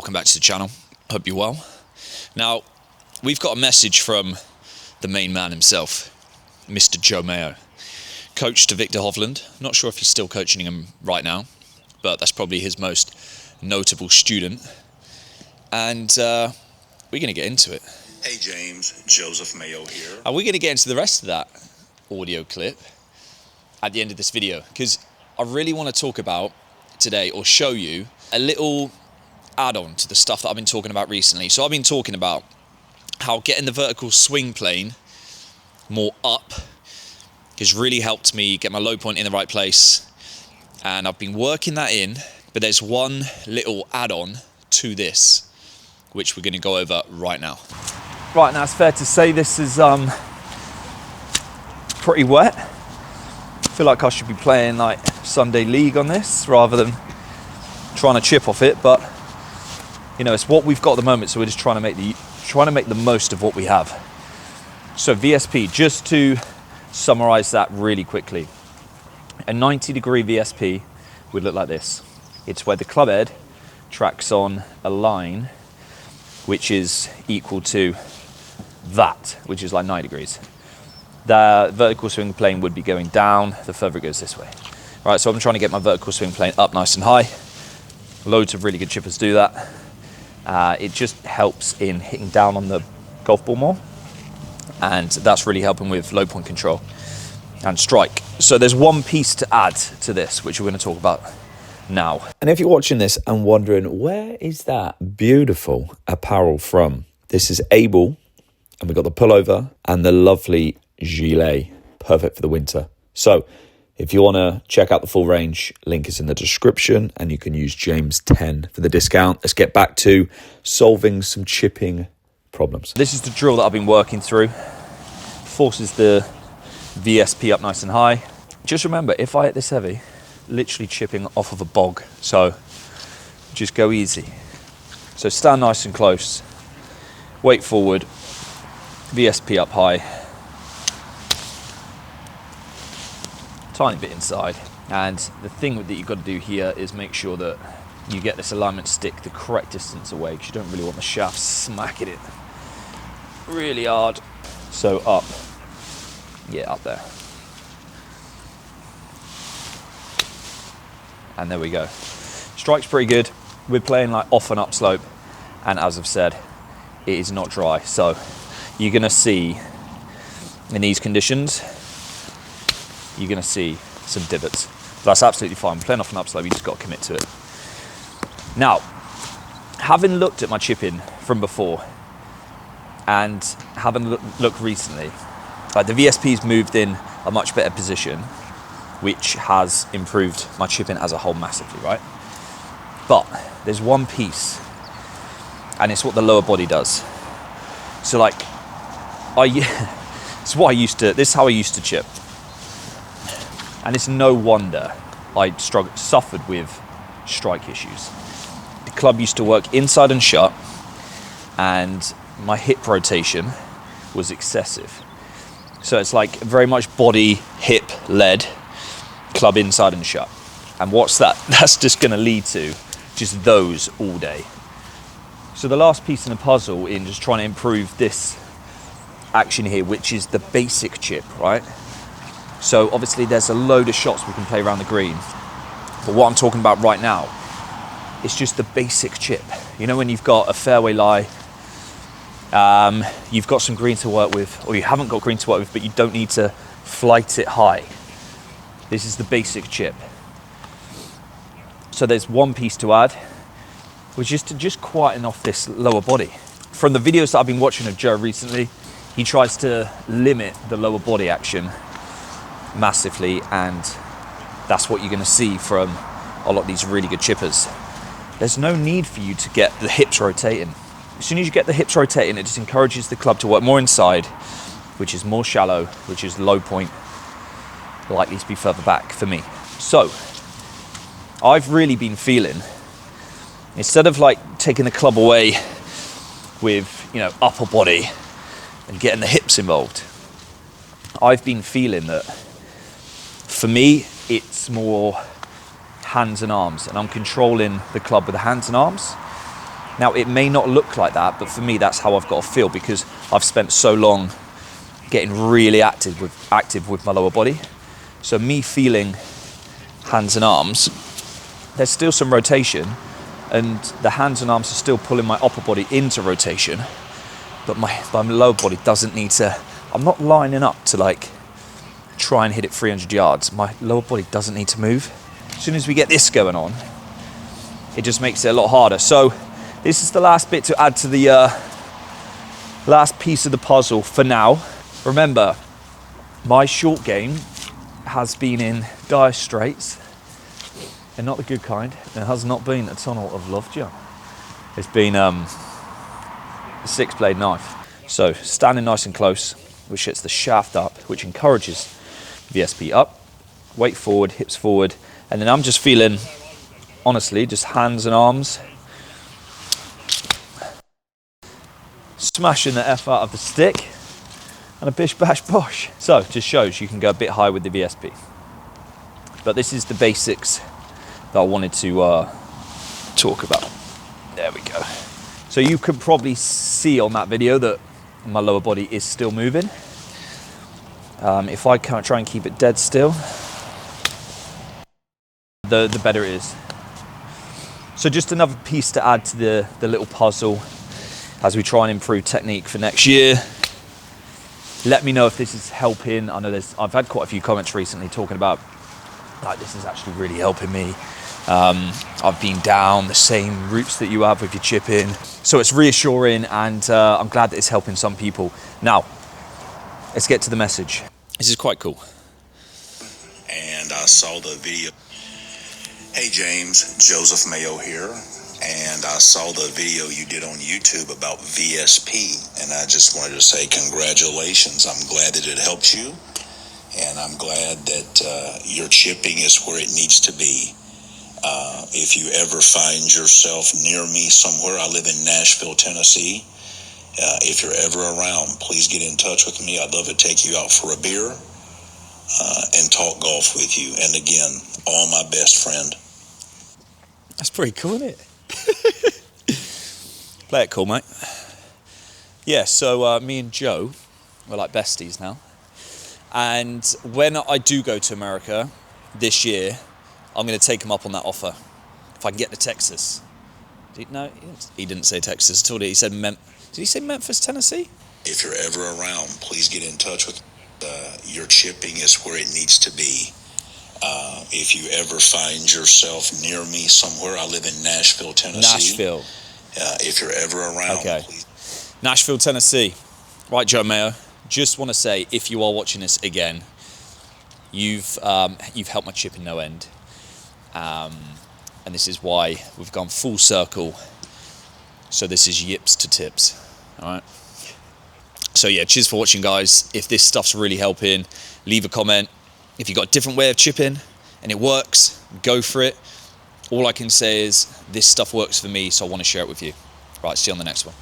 welcome back to the channel. Hope you're well. Now, we've got a message from the main man himself, Mr. Joe Mayo, coach to Viktor Hovland. Not sure if he's still coaching him right now, but that's probably his most notable student. And we're going to get into it. Hey James, Joseph Mayo here. And we're going to get into the rest of that audio clip at the end of this video, because I really want to talk about today, or show you a little add-on to the stuff that I've been talking about recently. So I've been talking about how getting the vertical swing plane more up has really helped me get my low point in the right place, and I've been working that in. But there's one little add-on to this which we're going to go over right now. Right, now it's fair to say this is pretty wet. I feel like I should be playing like Sunday League on this rather than trying to chip off it, but you know, it's what we've got at the moment, so we're just trying to make the most of what we have. So VSP, just to summarize that really quickly, a 90-degree VSP would look like this. It's where the club head tracks on a line which is equal to that, which is like 90 degrees. The vertical swing plane would be going down the further it goes this way. Right, so I'm trying to get my vertical swing plane up nice and high. Loads of really good chippers do that. It just helps in hitting down on the golf ball more, and that's really helping with low point control and strike. So there's one piece to add to this, which we're going to talk about now. And if you're watching this and wondering, where is that beautiful apparel from? This is Able, and we've got the pullover and the lovely gilet, perfect for the winter. So if you want to check out the full range, link is in the description, and you can use James10 for the discount. Let's get back to solving some chipping problems. This is the drill that I've been working through. Forces the VSP up nice and high. Just remember, if I hit this heavy, literally chipping off of a bog, so just go easy. So stand nice and close, weight forward, VSP up high, tiny bit inside. And the thing that you've got to do here is make sure that you get this alignment stick the correct distance away, because you don't really want the shaft smacking it really hard. So up, yeah, up there. And there we go. Strike's pretty good. We're playing like off and up slope, and as I've said, it is not dry. So you're gonna see in these conditions, you're gonna see some divots. That's absolutely fine. We're playing off and up slope, you just gotta commit to it. Now, having looked at my chipping from before and having looked recently, like the VSP's moved in a much better position, which has improved my chipping as a whole massively, right? But there's one piece, and it's what the lower body does. So like, this is how I used to chip. And it's no wonder I suffered with strike issues. The club used to work inside and shut, and my hip rotation was excessive. So it's like very much body, hip led, club inside and shut. And what's that? That's just going to lead to just those all day. So the last piece in the puzzle in just trying to improve this action here, which is the basic chip, right? So obviously there's a load of shots we can play around the green, but what I'm talking about right now is just the basic chip. You know, when you've got a fairway lie, you've got some green to work with, or you haven't got green to work with, but you don't need to flight it high. This is the basic chip. So there's one piece to add, which is to just quieten off this lower body. From the videos that I've been watching of Joe recently, he tries to limit the lower body action massively, and that's what you're going to see from a lot of these really good chippers. There's no need for you to get the hips rotating. As soon as you get the hips rotating, it just encourages the club to work more inside, which is more shallow, which is low point, likely to be further back for me. So I've really been feeling, instead of like taking the club away with, you know, upper body and getting the hips involved, I've been feeling that for me it's more hands and arms, and I'm controlling the club with the hands and arms, Now, it may not look like that, but for me, that's how I've got to feel, because I've spent so long getting really active with my lower body. So me feeling hands and arms, there's still some rotation, and the hands and arms are still pulling my upper body into rotation, but my lower body doesn't need to. I'm not lining up to like try and hit it 300 yards. My lower body doesn't need to move. As soon as we get this going on, it just makes it a lot harder. So this is the last bit to add to the last piece of the puzzle for now. Remember, my short game has been in dire straits, and not the good kind. It has not been a tunnel of love jam. It's been a 6-blade knife. So standing nice and close, which gets the shaft up, which encourages VSP up, weight forward, hips forward, and then I'm just feeling, honestly, just hands and arms, smashing the F out of the stick, and a bish bash bosh. So just shows you can go a bit high with the VSP. But this is the basics that I wanted to talk about. There we go. So you could probably see on that video that my lower body is still moving. If I can't try and keep it dead still, the better it is. So just another piece to add to the little puzzle as we try and improve technique for next year. Let me know if this is helping. I know I've had quite a few comments recently talking about like this is actually really helping me. I've been down the same routes that you have with your chipping, so it's reassuring, and I'm glad that it's helping some people. Now, let's get to the message. This is quite cool. And I saw the video. Hey James, Joseph Mayo here. And I saw the video you did on YouTube about VSP, and I just wanted to say congratulations. I'm glad that it helped you, and I'm glad that your chipping is where it needs to be. If you ever find yourself near me somewhere, I live in Nashville, Tennessee. If you're ever around, please get in touch with me. I'd love to take you out for a beer and talk golf with you. And again, all my best, friend. That's pretty cool, isn't it? Play it cool, mate. Yeah, so me and Joe, we're like besties now. And when I do go to America this year, I'm going to take him up on that offer. If I can get to Texas. No, he didn't say Texas at all. He said did he say Memphis, Tennessee? If you're ever around, please get in touch with your chipping is where it needs to be. If you ever find yourself near me somewhere, I live in Nashville, Tennessee. Nashville. If you're ever around, okay. Please. Nashville, Tennessee. Right, Joe Mayo. Just want to say, if you are watching this again, you've helped my chipping no end. And this is why we've gone full circle. So this is yips to tips. All right. So yeah, cheers for watching, guys. If this stuff's really helping, leave a comment. If you've got a different way of chipping and it works, go for it. All I can say is this stuff works for me, so I want to share it with you. Right, see you on the next one.